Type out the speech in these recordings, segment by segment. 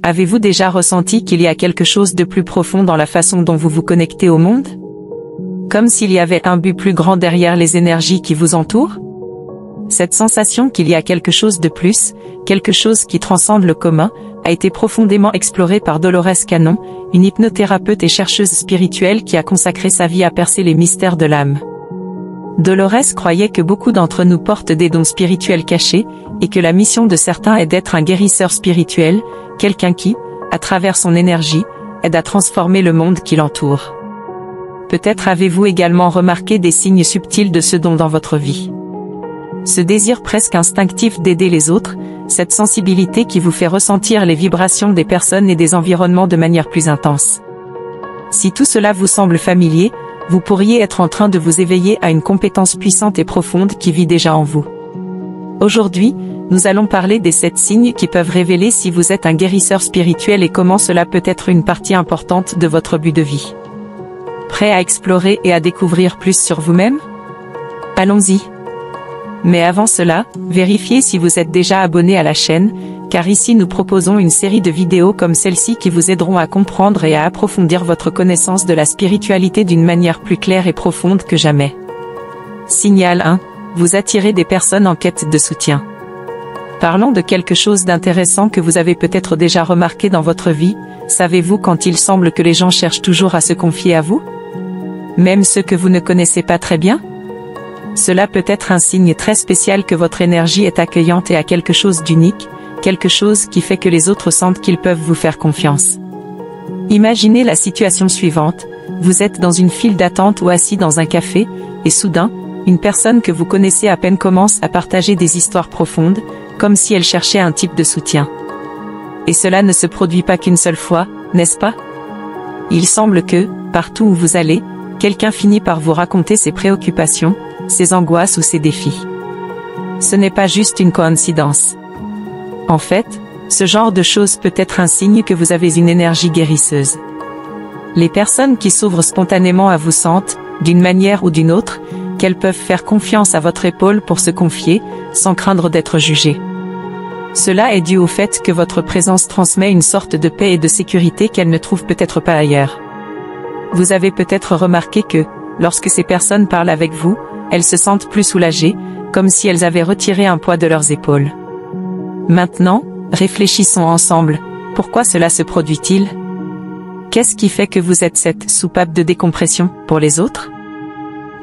Avez-vous déjà ressenti qu'il y a quelque chose de plus profond dans la façon dont vous vous connectez au monde? Comme s'il y avait un but plus grand derrière les énergies qui vous entourent? Cette sensation qu'il y a quelque chose de plus, quelque chose qui transcende le commun, a été profondément explorée par Dolores Cannon, une hypnothérapeute et chercheuse spirituelle qui a consacré sa vie à percer les mystères de l'âme. Dolores croyait que beaucoup d'entre nous portent des dons spirituels cachés, et que la mission de certains est d'être un guérisseur spirituel, quelqu'un qui, à travers son énergie, aide à transformer le monde qui l'entoure. Peut-être avez-vous également remarqué des signes subtils de ce don dans votre vie. Ce désir presque instinctif d'aider les autres, cette sensibilité qui vous fait ressentir les vibrations des personnes et des environnements de manière plus intense. Si tout cela vous semble familier, vous pourriez être en train de vous éveiller à une compétence puissante et profonde qui vit déjà en vous. Aujourd'hui, nous allons parler des 7 signes qui peuvent révéler si vous êtes un guérisseur spirituel et comment cela peut être une partie importante de votre but de vie. Prêt à explorer et à découvrir plus sur vous-même? Allons-y. Mais avant cela, vérifiez si vous êtes déjà abonné à la chaîne, car ici nous proposons une série de vidéos comme celle-ci qui vous aideront à comprendre et à approfondir votre connaissance de la spiritualité d'une manière plus claire et profonde que jamais. Signal 1. Vous attirez des personnes en quête de soutien. Parlons de quelque chose d'intéressant que vous avez peut-être déjà remarqué dans votre vie. Savez-vous quand il semble que les gens cherchent toujours à se confier à vous? Même ceux que vous ne connaissez pas très bien? Cela peut être un signe très spécial que votre énergie est accueillante et a quelque chose d'unique, quelque chose qui fait que les autres sentent qu'ils peuvent vous faire confiance. Imaginez la situation suivante, vous êtes dans une file d'attente ou assis dans un café, et soudain, une personne que vous connaissez à peine commence à partager des histoires profondes, comme si elle cherchait un type de soutien. Et cela ne se produit pas qu'une seule fois, n'est-ce pas? Il semble que, partout où vous allez, quelqu'un finit par vous raconter ses préoccupations, ses angoisses ou ses défis. Ce n'est pas juste une coïncidence. En fait, ce genre de choses peut être un signe que vous avez une énergie guérisseuse. Les personnes qui s'ouvrent spontanément à vous sentent, d'une manière ou d'une autre, qu'elles peuvent faire confiance à votre épaule pour se confier, sans craindre d'être jugées. Cela est dû au fait que votre présence transmet une sorte de paix et de sécurité qu'elles ne trouvent peut-être pas ailleurs. Vous avez peut-être remarqué que, lorsque ces personnes parlent avec vous, elles se sentent plus soulagées, comme si elles avaient retiré un poids de leurs épaules. Maintenant, réfléchissons ensemble. Pourquoi cela se produit-il? Qu'est-ce qui fait que vous êtes cette soupape de décompression pour les autres?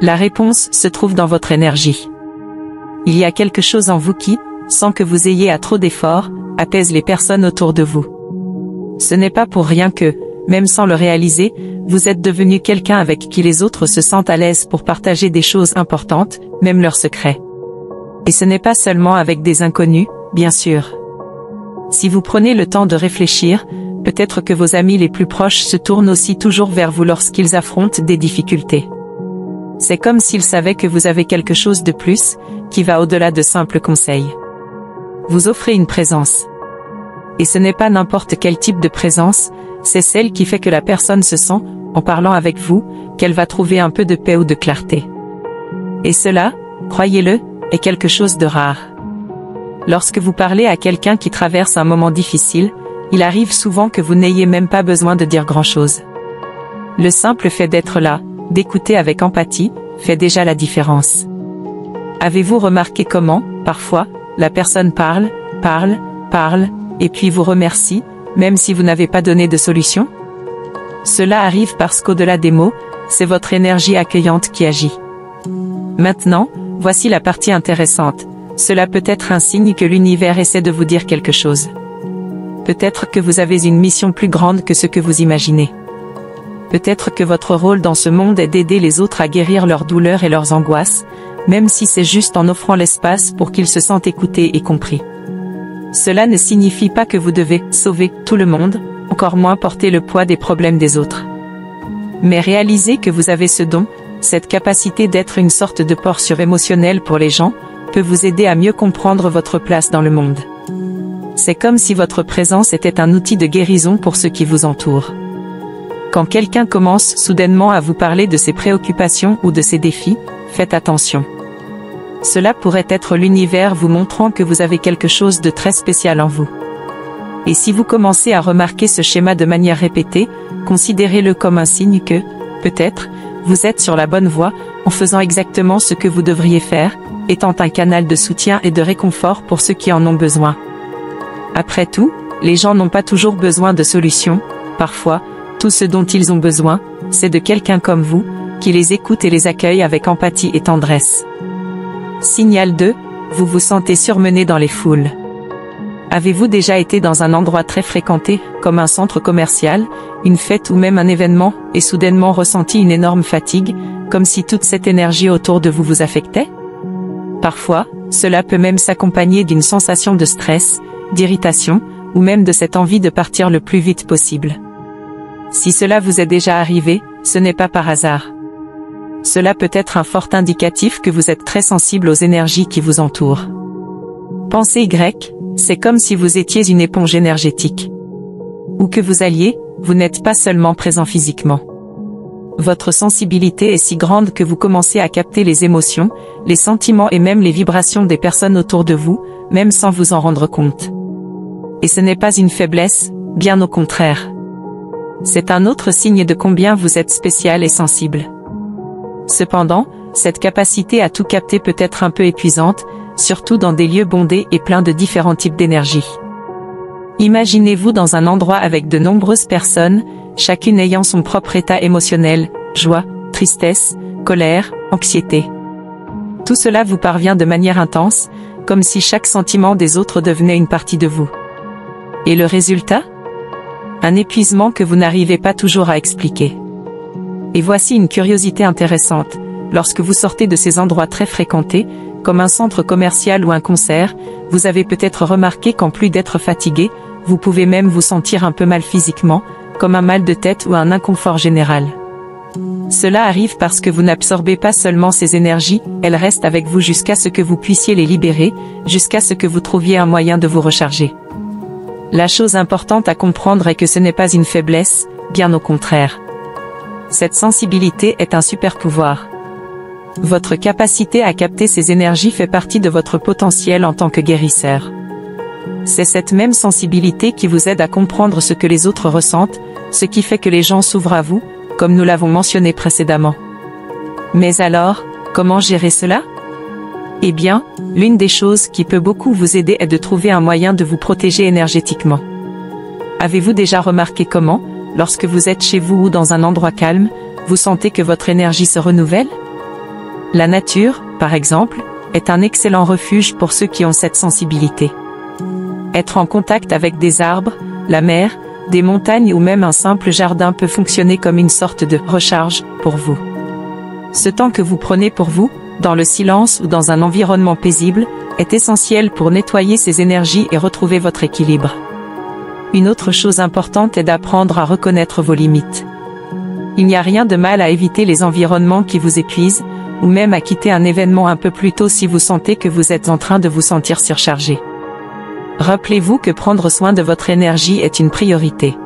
La réponse se trouve dans votre énergie. Il y a quelque chose en vous qui, sans que vous ayez à trop d'efforts, apaise les personnes autour de vous. Ce n'est pas pour rien que, même sans le réaliser, vous êtes devenu quelqu'un avec qui les autres se sentent à l'aise pour partager des choses importantes, même leurs secrets. Et ce n'est pas seulement avec des inconnus, bien sûr. Si vous prenez le temps de réfléchir, peut-être que vos amis les plus proches se tournent aussi toujours vers vous lorsqu'ils affrontent des difficultés. C'est comme s'ils savaient que vous avez quelque chose de plus, qui va au-delà de simples conseils. Vous offrez une présence. Et ce n'est pas n'importe quel type de présence, c'est celle qui fait que la personne se sent, en parlant avec vous, qu'elle va trouver un peu de paix ou de clarté. Et cela, croyez-le, est quelque chose de rare. Lorsque vous parlez à quelqu'un qui traverse un moment difficile, il arrive souvent que vous n'ayez même pas besoin de dire grand-chose. Le simple fait d'être là, d'écouter avec empathie, fait déjà la différence. Avez-vous remarqué comment, parfois, la personne parle, et puis vous remercie, même si vous n'avez pas donné de solution? Cela arrive parce qu'au-delà des mots, c'est votre énergie accueillante qui agit. Maintenant, voici la partie intéressante. Cela peut être un signe que l'univers essaie de vous dire quelque chose. Peut-être que vous avez une mission plus grande que ce que vous imaginez. Peut-être que votre rôle dans ce monde est d'aider les autres à guérir leurs douleurs et leurs angoisses, même si c'est juste en offrant l'espace pour qu'ils se sentent écoutés et compris. Cela ne signifie pas que vous devez sauver tout le monde, encore moins porter le poids des problèmes des autres. Mais réalisez que vous avez ce don, cette capacité d'être une sorte de portion émotionnelle pour les gens, peut vous aider à mieux comprendre votre place dans le monde. C'est comme si votre présence était un outil de guérison pour ceux qui vous entourent. Quand quelqu'un commence soudainement à vous parler de ses préoccupations ou de ses défis, faites attention. Cela pourrait être l'univers vous montrant que vous avez quelque chose de très spécial en vous. Et si vous commencez à remarquer ce schéma de manière répétée, considérez-le comme un signe que, peut-être, vous êtes sur la bonne voie, en faisant exactement ce que vous devriez faire, étant un canal de soutien et de réconfort pour ceux qui en ont besoin. Après tout, les gens n'ont pas toujours besoin de solutions, parfois, tout ce dont ils ont besoin, c'est de quelqu'un comme vous, qui les écoute et les accueille avec empathie et tendresse. Signal 2, vous vous sentez surmené dans les foules. Avez-vous déjà été dans un endroit très fréquenté, comme un centre commercial, une fête ou même un événement, et soudainement ressenti une énorme fatigue, comme si toute cette énergie autour de vous vous affectait? Parfois, cela peut même s'accompagner d'une sensation de stress, d'irritation, ou même de cette envie de partir le plus vite possible. Si cela vous est déjà arrivé, ce n'est pas par hasard. Cela peut être un fort indicatif que vous êtes très sensible aux énergies qui vous entourent. Pensez Y, c'est comme si vous étiez une éponge énergétique. Où que vous alliez, vous n'êtes pas seulement présent physiquement. Votre sensibilité est si grande que vous commencez à capter les émotions, les sentiments et même les vibrations des personnes autour de vous, même sans vous en rendre compte. Et ce n'est pas une faiblesse, bien au contraire. C'est un autre signe de combien vous êtes spécial et sensible. Cependant, cette capacité à tout capter peut être un peu épuisante, surtout dans des lieux bondés et pleins de différents types d'énergie. Imaginez-vous dans un endroit avec de nombreuses personnes, chacune ayant son propre état émotionnel, joie, tristesse, colère, anxiété. Tout cela vous parvient de manière intense, comme si chaque sentiment des autres devenait une partie de vous. Et le résultat? Un épuisement que vous n'arrivez pas toujours à expliquer. Et voici une curiosité intéressante. Lorsque vous sortez de ces endroits très fréquentés, comme un centre commercial ou un concert, vous avez peut-être remarqué qu'en plus d'être fatigué, vous pouvez même vous sentir un peu mal physiquement, comme un mal de tête ou un inconfort général. Cela arrive parce que vous n'absorbez pas seulement ces énergies, elles restent avec vous jusqu'à ce que vous puissiez les libérer, jusqu'à ce que vous trouviez un moyen de vous recharger. La chose importante à comprendre est que ce n'est pas une faiblesse, bien au contraire. Cette sensibilité est un super pouvoir. Votre capacité à capter ces énergies fait partie de votre potentiel en tant que guérisseur. C'est cette même sensibilité qui vous aide à comprendre ce que les autres ressentent, ce qui fait que les gens s'ouvrent à vous, comme nous l'avons mentionné précédemment. Mais alors, comment gérer cela? Eh bien, l'une des choses qui peut beaucoup vous aider est de trouver un moyen de vous protéger énergétiquement. Avez-vous déjà remarqué comment, lorsque vous êtes chez vous ou dans un endroit calme, vous sentez que votre énergie se renouvelle? La nature, par exemple, est un excellent refuge pour ceux qui ont cette sensibilité. Être en contact avec des arbres, la mer, des montagnes ou même un simple jardin peut fonctionner comme une sorte de recharge pour vous. Ce temps que vous prenez pour vous, dans le silence ou dans un environnement paisible, est essentiel pour nettoyer ces énergies et retrouver votre équilibre. Une autre chose importante est d'apprendre à reconnaître vos limites. Il n'y a rien de mal à éviter les environnements qui vous épuisent, ou même à quitter un événement un peu plus tôt si vous sentez que vous êtes en train de vous sentir surchargé. Rappelez-vous que prendre soin de votre énergie est une priorité.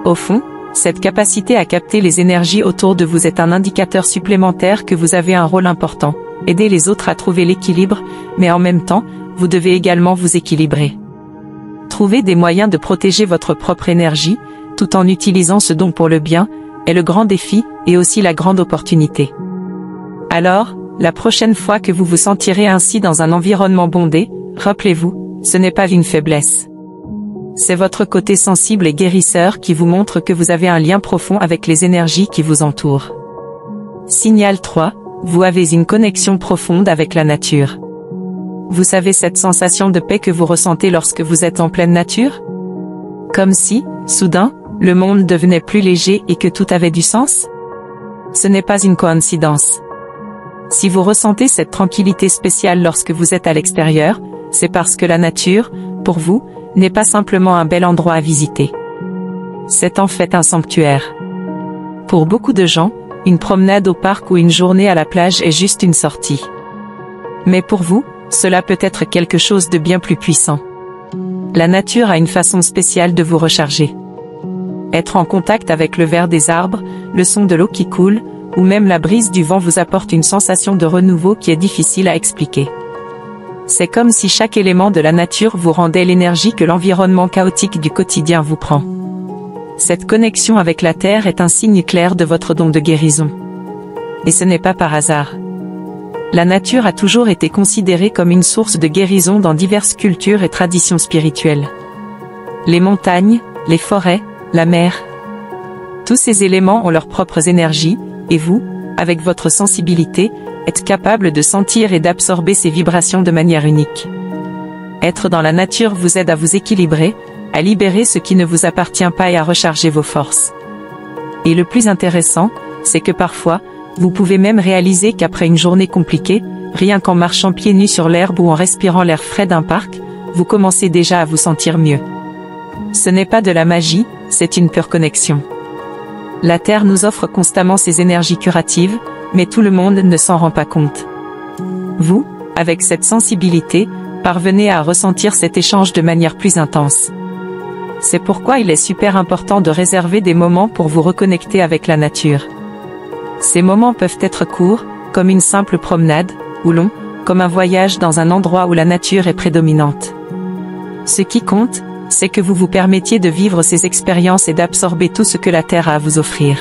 Au fond, cette capacité à capter les énergies autour de vous est un indicateur supplémentaire que vous avez un rôle important, aider les autres à trouver l'équilibre, mais en même temps, vous devez également vous équilibrer. Trouver des moyens de protéger votre propre énergie, tout en utilisant ce don pour le bien, est le grand défi, et aussi la grande opportunité. Alors, la prochaine fois que vous vous sentirez ainsi dans un environnement bondé, rappelez-vous, ce n'est pas une faiblesse. C'est votre côté sensible et guérisseur qui vous montre que vous avez un lien profond avec les énergies qui vous entourent. Signal 3, vous avez une connexion profonde avec la nature. Vous savez cette sensation de paix que vous ressentez lorsque vous êtes en pleine nature? Comme si, soudain, le monde devenait plus léger et que tout avait du sens? Ce n'est pas une coïncidence. Si vous ressentez cette tranquillité spéciale lorsque vous êtes à l'extérieur, c'est parce que la nature, pour vous, n'est pas simplement un bel endroit à visiter. C'est en fait un sanctuaire. Pour beaucoup de gens, une promenade au parc ou une journée à la plage est juste une sortie. Mais pour vous, cela peut être quelque chose de bien plus puissant. La nature a une façon spéciale de vous recharger. Être en contact avec le vert des arbres, le son de l'eau qui coule, ou même la brise du vent vous apporte une sensation de renouveau qui est difficile à expliquer. C'est comme si chaque élément de la nature vous rendait l'énergie que l'environnement chaotique du quotidien vous prend. Cette connexion avec la Terre est un signe clair de votre don de guérison. Et ce n'est pas par hasard. La nature a toujours été considérée comme une source de guérison dans diverses cultures et traditions spirituelles. Les montagnes, les forêts, la mer. Tous ces éléments ont leurs propres énergies, et vous, avec votre sensibilité, êtes capable de sentir et d'absorber ces vibrations de manière unique. Être dans la nature vous aide à vous équilibrer, à libérer ce qui ne vous appartient pas et à recharger vos forces. Et le plus intéressant, c'est que parfois, vous pouvez même réaliser qu'après une journée compliquée, rien qu'en marchant pieds nus sur l'herbe ou en respirant l'air frais d'un parc, vous commencez déjà à vous sentir mieux. Ce n'est pas de la magie, c'est une pure connexion. La Terre nous offre constamment ses énergies curatives, mais tout le monde ne s'en rend pas compte. Vous, avec cette sensibilité, parvenez à ressentir cet échange de manière plus intense. C'est pourquoi il est super important de réserver des moments pour vous reconnecter avec la nature. Ces moments peuvent être courts, comme une simple promenade, ou longs, comme un voyage dans un endroit où la nature est prédominante. Ce qui compte, c'est que vous vous permettiez de vivre ces expériences et d'absorber tout ce que la Terre a à vous offrir.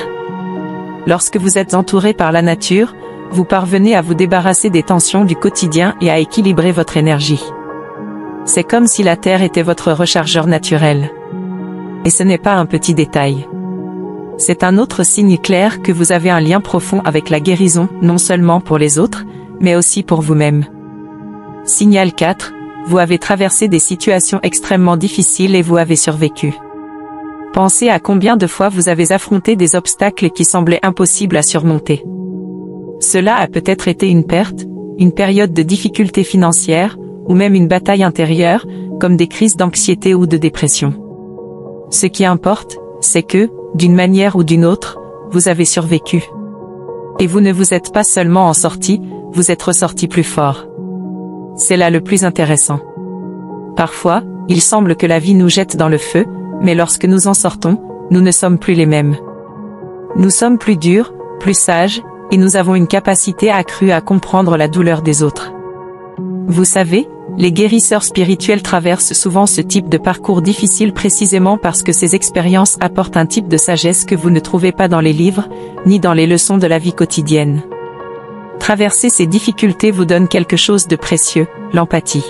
Lorsque vous êtes entouré par la nature, vous parvenez à vous débarrasser des tensions du quotidien et à équilibrer votre énergie. C'est comme si la Terre était votre rechargeur naturel. Et ce n'est pas un petit détail. C'est un autre signe clair que vous avez un lien profond avec la guérison, non seulement pour les autres, mais aussi pour vous-même. Signal 4, vous avez traversé des situations extrêmement difficiles et vous avez survécu. Pensez à combien de fois vous avez affronté des obstacles qui semblaient impossibles à surmonter. Cela a peut-être été une perte, une période de difficulté financière, ou même une bataille intérieure, comme des crises d'anxiété ou de dépression. Ce qui importe, c'est que, d'une manière ou d'une autre, vous avez survécu. Et vous ne vous êtes pas seulement en sorti, vous êtes ressorti plus fort. C'est là le plus intéressant. Parfois, il semble que la vie nous jette dans le feu, mais lorsque nous en sortons, nous ne sommes plus les mêmes. Nous sommes plus durs, plus sages, et nous avons une capacité accrue à comprendre la douleur des autres. Vous savez, les guérisseurs spirituels traversent souvent ce type de parcours difficile précisément parce que ces expériences apportent un type de sagesse que vous ne trouvez pas dans les livres, ni dans les leçons de la vie quotidienne. Traverser ces difficultés vous donne quelque chose de précieux, l'empathie.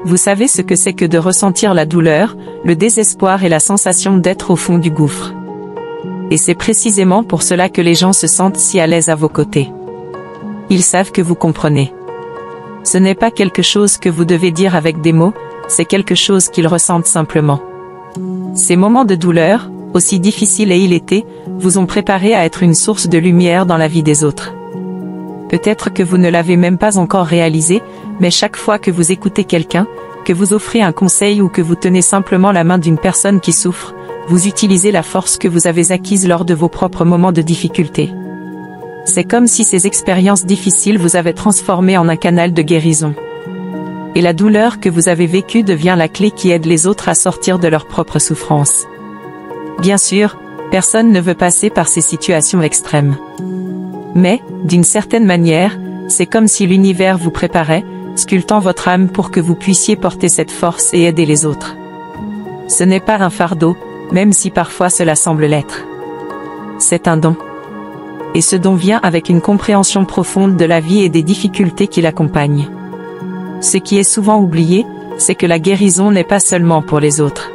Vous savez ce que c'est que de ressentir la douleur, le désespoir et la sensation d'être au fond du gouffre. Et c'est précisément pour cela que les gens se sentent si à l'aise à vos côtés. Ils savent que vous comprenez. Ce n'est pas quelque chose que vous devez dire avec des mots, c'est quelque chose qu'ils ressentent simplement. Ces moments de douleur, aussi difficiles et illétés, vous ont préparé à être une source de lumière dans la vie des autres. Peut-être que vous ne l'avez même pas encore réalisé, mais chaque fois que vous écoutez quelqu'un, que vous offrez un conseil ou que vous tenez simplement la main d'une personne qui souffre, vous utilisez la force que vous avez acquise lors de vos propres moments de difficulté. C'est comme si ces expériences difficiles vous avaient transformé en un canal de guérison. Et la douleur que vous avez vécue devient la clé qui aide les autres à sortir de leur propre souffrance. Bien sûr, personne ne veut passer par ces situations extrêmes. Mais, d'une certaine manière, c'est comme si l'univers vous préparait, sculptant votre âme pour que vous puissiez porter cette force et aider les autres. Ce n'est pas un fardeau, même si parfois cela semble l'être. C'est un don. Et ce don vient avec une compréhension profonde de la vie et des difficultés qui l'accompagnent. Ce qui est souvent oublié, c'est que la guérison n'est pas seulement pour les autres.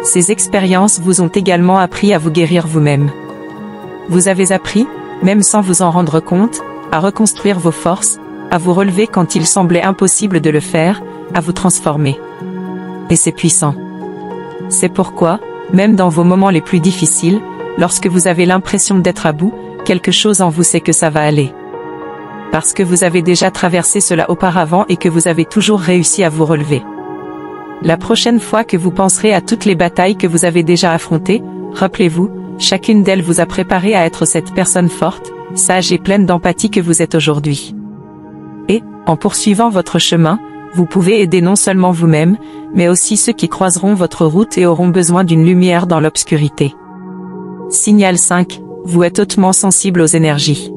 Ces expériences vous ont également appris à vous guérir vous-même. Vous avez appris, même sans vous en rendre compte, à reconstruire vos forces, à vous relever quand il semblait impossible de le faire, à vous transformer. Et c'est puissant. C'est pourquoi, même dans vos moments les plus difficiles, lorsque vous avez l'impression d'être à bout, quelque chose en vous sait que ça va aller. Parce que vous avez déjà traversé cela auparavant et que vous avez toujours réussi à vous relever. La prochaine fois que vous penserez à toutes les batailles que vous avez déjà affrontées, rappelez-vous, chacune d'elles vous a préparé à être cette personne forte, sage et pleine d'empathie que vous êtes aujourd'hui. Et, en poursuivant votre chemin, vous pouvez aider non seulement vous-même, mais aussi ceux qui croiseront votre route et auront besoin d'une lumière dans l'obscurité. Signal 5, vous êtes hautement sensible aux énergies.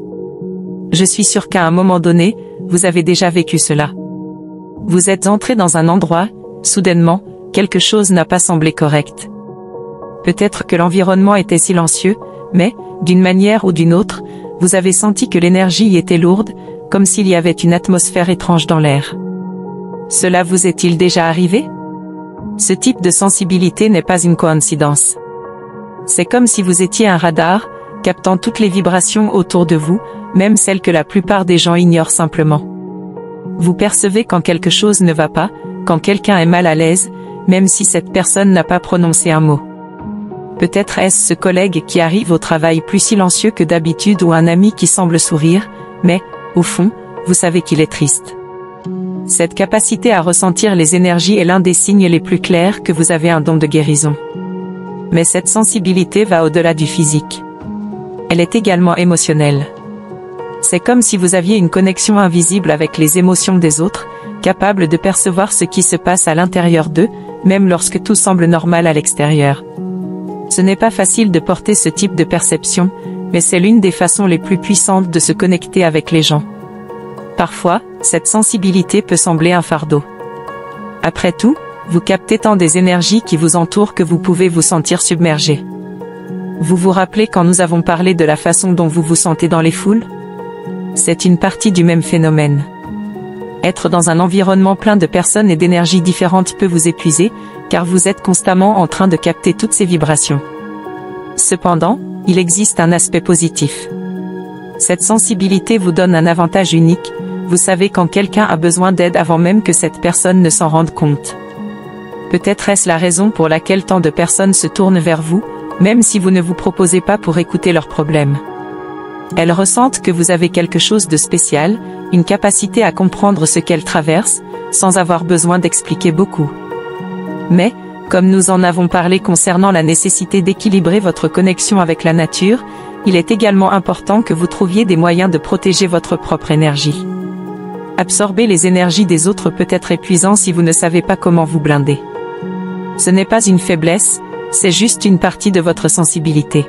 Je suis sûr qu'à un moment donné, vous avez déjà vécu cela. Vous êtes entré dans un endroit, soudainement, quelque chose n'a pas semblé correct. Peut-être que l'environnement était silencieux, mais, d'une manière ou d'une autre, vous avez senti que l'énergie y était lourde, comme s'il y avait une atmosphère étrange dans l'air. Cela vous est-il déjà arrivé? Ce type de sensibilité n'est pas une coïncidence. C'est comme si vous étiez un radar, captant toutes les vibrations autour de vous, même celles que la plupart des gens ignorent simplement. Vous percevez quand quelque chose ne va pas, quand quelqu'un est mal à l'aise, même si cette personne n'a pas prononcé un mot. Peut-être est-ce ce collègue qui arrive au travail plus silencieux que d'habitude ou un ami qui semble sourire, mais, au fond, vous savez qu'il est triste. Cette capacité à ressentir les énergies est l'un des signes les plus clairs que vous avez un don de guérison. Mais cette sensibilité va au-delà du physique. Elle est également émotionnelle. C'est comme si vous aviez une connexion invisible avec les émotions des autres, capable de percevoir ce qui se passe à l'intérieur d'eux, même lorsque tout semble normal à l'extérieur. Ce n'est pas facile de porter ce type de perception, mais c'est l'une des façons les plus puissantes de se connecter avec les gens. Parfois, cette sensibilité peut sembler un fardeau. Après tout, vous captez tant des énergies qui vous entourent que vous pouvez vous sentir submergé. Vous vous rappelez quand nous avons parlé de la façon dont vous vous sentez dans les foules? C'est une partie du même phénomène. Être dans un environnement plein de personnes et d'énergies différentes peut vous épuiser, car vous êtes constamment en train de capter toutes ces vibrations. Cependant, il existe un aspect positif. Cette sensibilité vous donne un avantage unique, vous savez quand quelqu'un a besoin d'aide avant même que cette personne ne s'en rende compte. Peut-être est-ce la raison pour laquelle tant de personnes se tournent vers vous, même si vous ne vous proposez pas pour écouter leurs problèmes. Elles ressentent que vous avez quelque chose de spécial, une capacité à comprendre ce qu'elles traversent, sans avoir besoin d'expliquer beaucoup. Mais, comme nous en avons parlé concernant la nécessité d'équilibrer votre connexion avec la nature, il est également important que vous trouviez des moyens de protéger votre propre énergie. Absorber les énergies des autres peut être épuisant si vous ne savez pas comment vous blinder. Ce n'est pas une faiblesse, c'est juste une partie de votre sensibilité.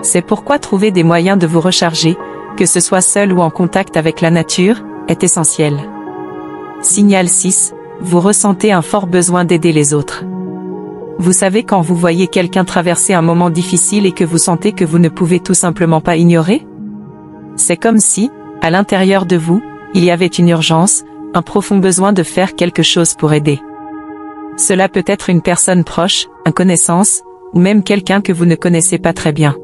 C'est pourquoi trouver des moyens de vous recharger, que ce soit seul ou en contact avec la nature, est essentiel. Signal 6, vous ressentez un fort besoin d'aider les autres. Vous savez quand vous voyez quelqu'un traverser un moment difficile et que vous sentez que vous ne pouvez tout simplement pas ignorer? C'est comme si, à l'intérieur de vous, il y avait une urgence, un profond besoin de faire quelque chose pour aider. Cela peut être une personne proche, une connaissance, ou même quelqu'un que vous ne connaissez pas très bien.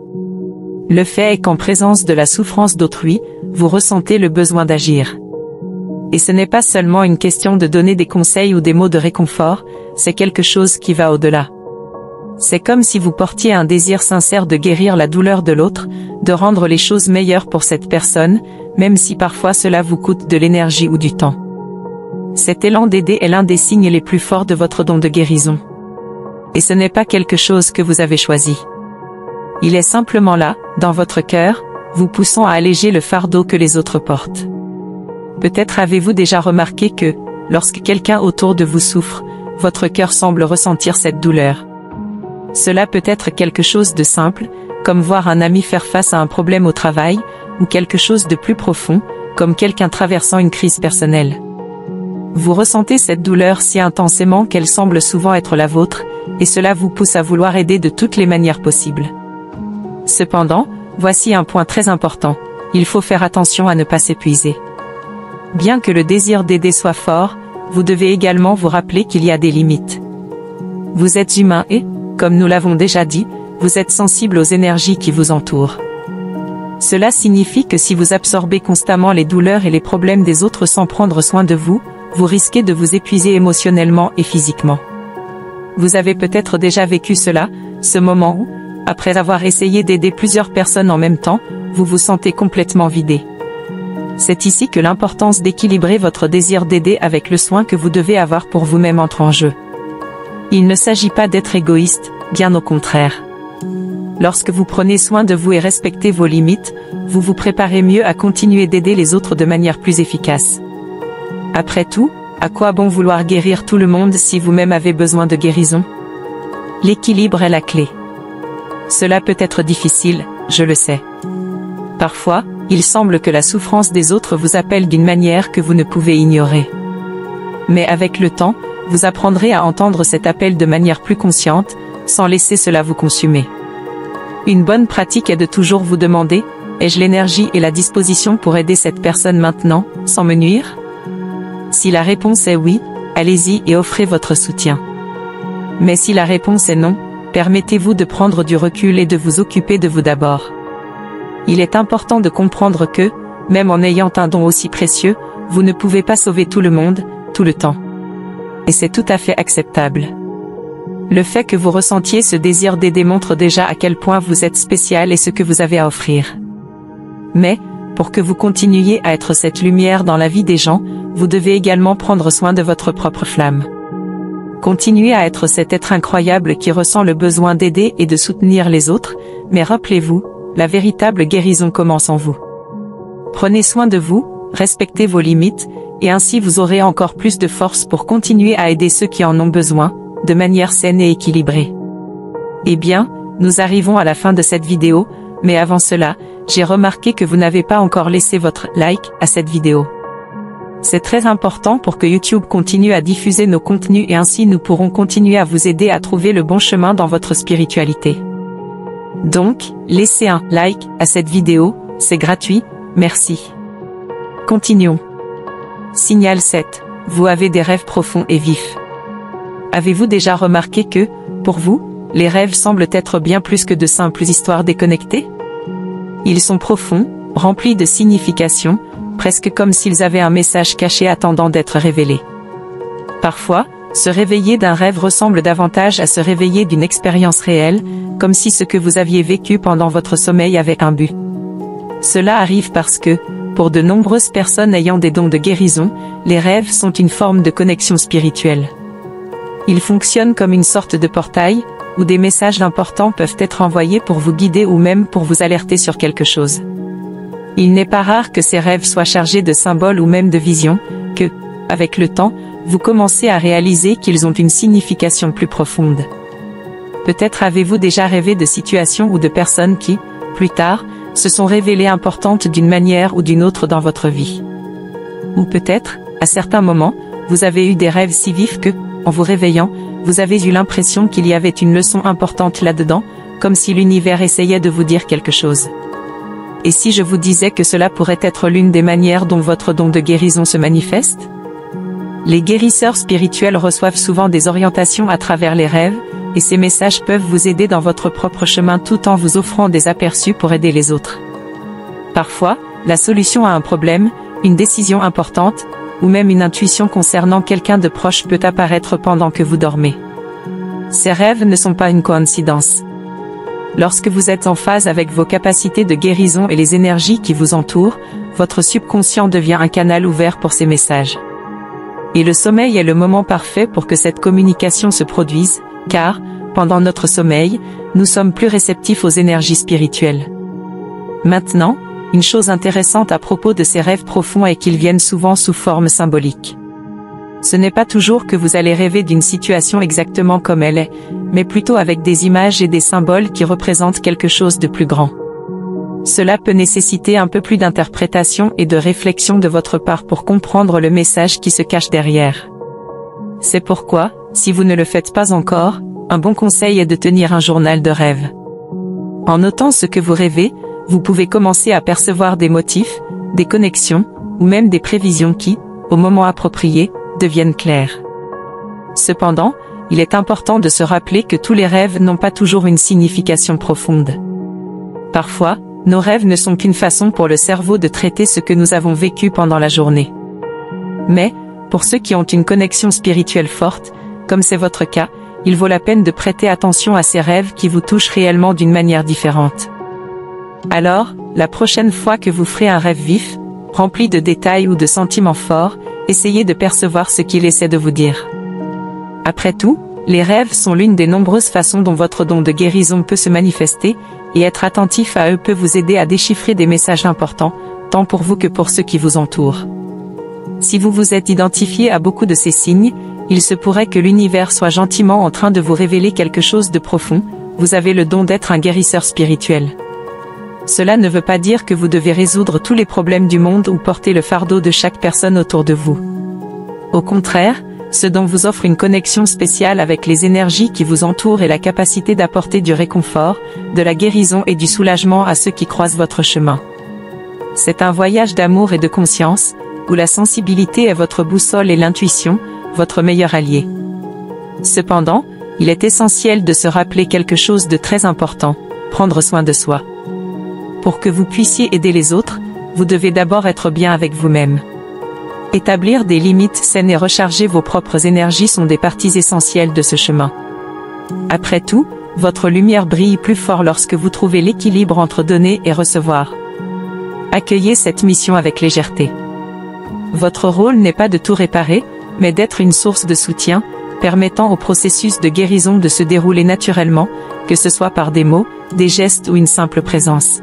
Le fait est qu'en présence de la souffrance d'autrui, vous ressentez le besoin d'agir. Et ce n'est pas seulement une question de donner des conseils ou des mots de réconfort, c'est quelque chose qui va au-delà. C'est comme si vous portiez un désir sincère de guérir la douleur de l'autre, de rendre les choses meilleures pour cette personne, même si parfois cela vous coûte de l'énergie ou du temps. Cet élan d'aider est l'un des signes les plus forts de votre don de guérison. Et ce n'est pas quelque chose que vous avez choisi. Il est simplement là, dans votre cœur, vous poussant à alléger le fardeau que les autres portent. Peut-être avez-vous déjà remarqué que, lorsque quelqu'un autour de vous souffre, votre cœur semble ressentir cette douleur. Cela peut être quelque chose de simple, comme voir un ami faire face à un problème au travail, ou quelque chose de plus profond, comme quelqu'un traversant une crise personnelle. Vous ressentez cette douleur si intensément qu'elle semble souvent être la vôtre, et cela vous pousse à vouloir aider de toutes les manières possibles. Cependant, voici un point très important, il faut faire attention à ne pas s'épuiser. Bien que le désir d'aider soit fort, vous devez également vous rappeler qu'il y a des limites. Vous êtes humain et, comme nous l'avons déjà dit, vous êtes sensible aux énergies qui vous entourent. Cela signifie que si vous absorbez constamment les douleurs et les problèmes des autres sans prendre soin de vous, vous risquez de vous épuiser émotionnellement et physiquement. Vous avez peut-être déjà vécu cela, ce moment où, après avoir essayé d'aider plusieurs personnes en même temps, vous vous sentez complètement vidé. C'est ici que l'importance d'équilibrer votre désir d'aider avec le soin que vous devez avoir pour vous-même entre en jeu. Il ne s'agit pas d'être égoïste, bien au contraire. Lorsque vous prenez soin de vous et respectez vos limites, vous vous préparez mieux à continuer d'aider les autres de manière plus efficace. Après tout, à quoi bon vouloir guérir tout le monde si vous-même avez besoin de guérison? L'équilibre est la clé. Cela peut être difficile, je le sais. Parfois, il semble que la souffrance des autres vous appelle d'une manière que vous ne pouvez ignorer. Mais avec le temps, vous apprendrez à entendre cet appel de manière plus consciente, sans laisser cela vous consumer. Une bonne pratique est de toujours vous demander, ai-je l'énergie et la disposition pour aider cette personne maintenant, sans me nuire? Si la réponse est oui, allez-y et offrez votre soutien. Mais si la réponse est non, permettez-vous de prendre du recul et de vous occuper de vous d'abord. Il est important de comprendre que, même en ayant un don aussi précieux, vous ne pouvez pas sauver tout le monde, tout le temps. Et c'est tout à fait acceptable. Le fait que vous ressentiez ce désir d'aider montre déjà à quel point vous êtes spécial et ce que vous avez à offrir. Mais, pour que vous continuiez à être cette lumière dans la vie des gens, vous devez également prendre soin de votre propre flamme. Continuez à être cet être incroyable qui ressent le besoin d'aider et de soutenir les autres, mais rappelez-vous, la véritable guérison commence en vous. Prenez soin de vous, respectez vos limites, et ainsi vous aurez encore plus de force pour continuer à aider ceux qui en ont besoin, de manière saine et équilibrée. Eh bien, nous arrivons à la fin de cette vidéo, mais avant cela, j'ai remarqué que vous n'avez pas encore laissé votre like à cette vidéo. C'est très important pour que YouTube continue à diffuser nos contenus et ainsi nous pourrons continuer à vous aider à trouver le bon chemin dans votre spiritualité. Donc, laissez un like à cette vidéo, c'est gratuit, merci. Continuons. Signal 7. Vous avez des rêves profonds et vifs. Avez-vous déjà remarqué que, pour vous, les rêves semblent être bien plus que de simples histoires déconnectées? Ils sont profonds, remplis de signification, presque comme s'ils avaient un message caché attendant d'être révélé. Parfois, se réveiller d'un rêve ressemble davantage à se réveiller d'une expérience réelle, comme si ce que vous aviez vécu pendant votre sommeil avait un but. Cela arrive parce que, pour de nombreuses personnes ayant des dons de guérison, les rêves sont une forme de connexion spirituelle. Ils fonctionnent comme une sorte de portail, où des messages importants peuvent être envoyés pour vous guider ou même pour vous alerter sur quelque chose. Il n'est pas rare que ces rêves soient chargés de symboles ou même de visions, que, avec le temps, vous commencez à réaliser qu'ils ont une signification plus profonde. Peut-être avez-vous déjà rêvé de situations ou de personnes qui, plus tard, se sont révélées importantes d'une manière ou d'une autre dans votre vie. Ou peut-être, à certains moments, vous avez eu des rêves si vifs que, en vous réveillant, vous avez eu l'impression qu'il y avait une leçon importante là-dedans, comme si l'univers essayait de vous dire quelque chose. Et si je vous disais que cela pourrait être l'une des manières dont votre don de guérison se manifeste? Les guérisseurs spirituels reçoivent souvent des orientations à travers les rêves, et ces messages peuvent vous aider dans votre propre chemin tout en vous offrant des aperçus pour aider les autres. Parfois, la solution à un problème, une décision importante, ou même une intuition concernant quelqu'un de proche peut apparaître pendant que vous dormez. Ces rêves ne sont pas une coïncidence. Lorsque vous êtes en phase avec vos capacités de guérison et les énergies qui vous entourent, votre subconscient devient un canal ouvert pour ces messages. Et le sommeil est le moment parfait pour que cette communication se produise, car, pendant notre sommeil, nous sommes plus réceptifs aux énergies spirituelles. Maintenant, une chose intéressante à propos de ces rêves profonds est qu'ils viennent souvent sous forme symbolique. Ce n'est pas toujours que vous allez rêver d'une situation exactement comme elle est, mais plutôt avec des images et des symboles qui représentent quelque chose de plus grand. Cela peut nécessiter un peu plus d'interprétation et de réflexion de votre part pour comprendre le message qui se cache derrière. C'est pourquoi, si vous ne le faites pas encore, un bon conseil est de tenir un journal de rêve. En notant ce que vous rêvez, vous pouvez commencer à percevoir des motifs, des connexions, ou même des prévisions qui, au moment approprié, deviennent claires. Cependant, il est important de se rappeler que tous les rêves n'ont pas toujours une signification profonde. Parfois, nos rêves ne sont qu'une façon pour le cerveau de traiter ce que nous avons vécu pendant la journée. Mais, pour ceux qui ont une connexion spirituelle forte, comme c'est votre cas, il vaut la peine de prêter attention à ces rêves qui vous touchent réellement d'une manière différente. Alors, la prochaine fois que vous ferez un rêve vif, rempli de détails ou de sentiments forts, essayez de percevoir ce qu'il essaie de vous dire. Après tout, les rêves sont l'une des nombreuses façons dont votre don de guérison peut se manifester, et être attentif à eux peut vous aider à déchiffrer des messages importants, tant pour vous que pour ceux qui vous entourent. Si vous vous êtes identifié à beaucoup de ces signes, il se pourrait que l'univers soit gentiment en train de vous révéler quelque chose de profond, vous avez le don d'être un guérisseur spirituel. Cela ne veut pas dire que vous devez résoudre tous les problèmes du monde ou porter le fardeau de chaque personne autour de vous. Au contraire, ce don vous offre une connexion spéciale avec les énergies qui vous entourent et la capacité d'apporter du réconfort, de la guérison et du soulagement à ceux qui croisent votre chemin. C'est un voyage d'amour et de conscience, où la sensibilité est votre boussole et l'intuition, votre meilleur allié. Cependant, il est essentiel de se rappeler quelque chose de très important, prendre soin de soi. Pour que vous puissiez aider les autres, vous devez d'abord être bien avec vous-même. Établir des limites saines et recharger vos propres énergies sont des parties essentielles de ce chemin. Après tout, votre lumière brille plus fort lorsque vous trouvez l'équilibre entre donner et recevoir. Accueillez cette mission avec légèreté. Votre rôle n'est pas de tout réparer, mais d'être une source de soutien, permettant au processus de guérison de se dérouler naturellement, que ce soit par des mots, des gestes ou une simple présence.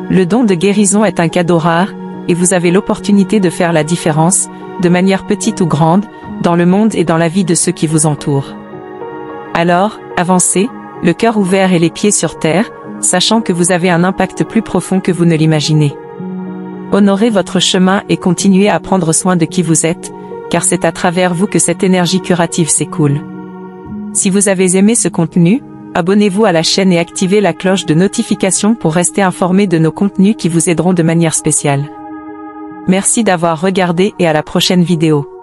Le don de guérison est un cadeau rare, et vous avez l'opportunité de faire la différence, de manière petite ou grande, dans le monde et dans la vie de ceux qui vous entourent. Alors, avancez, le cœur ouvert et les pieds sur terre, sachant que vous avez un impact plus profond que vous ne l'imaginez. Honorez votre chemin et continuez à prendre soin de qui vous êtes, car c'est à travers vous que cette énergie curative s'écoule. Si vous avez aimé ce contenu, abonnez-vous à la chaîne et activez la cloche de notification pour rester informé de nos contenus qui vous aideront de manière spéciale. Merci d'avoir regardé et à la prochaine vidéo.